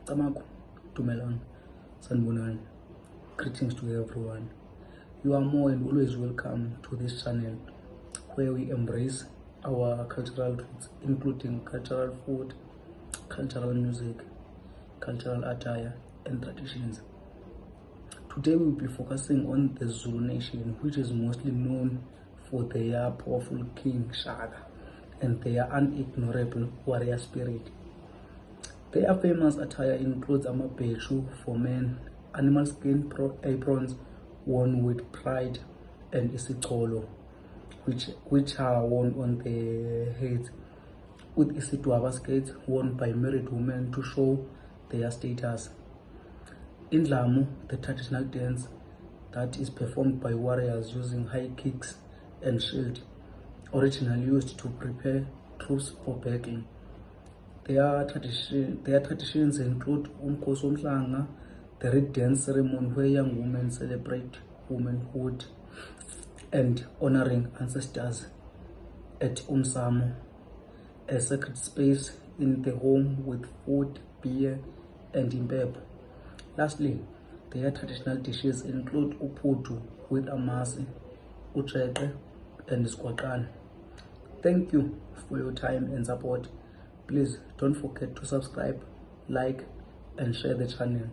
Tamaku, Dumelang, Sanbonani. Greetings to everyone. You are more and always welcome to this channel where we embrace our cultural roots, including cultural food, cultural music, cultural attire, and traditions. Today we will be focusing on the Zulu nation, which is mostly known for their powerful King Shaka and their unignorable warrior spirit. Their famous attire includes amabheshu for men, animal skin aprons worn with pride, and isicholo, which are worn on their heads, with isidwaba skirts worn by married women to show their status. Indlamu, the traditional dance that is performed by warriors using high kicks and shield, originally used to prepare troops for battle. Their traditions include Umkhosi Womhlanga, the red dance ceremony where young women celebrate womanhood and honoring ancestors at Umsamo, a sacred space in the home with food, beer, and impepho. Lastly, their traditional dishes include upudu with amasi, ujeqe, and isgwaqane. Thank you for your time and support. Please don't forget to subscribe, like, and share the channel.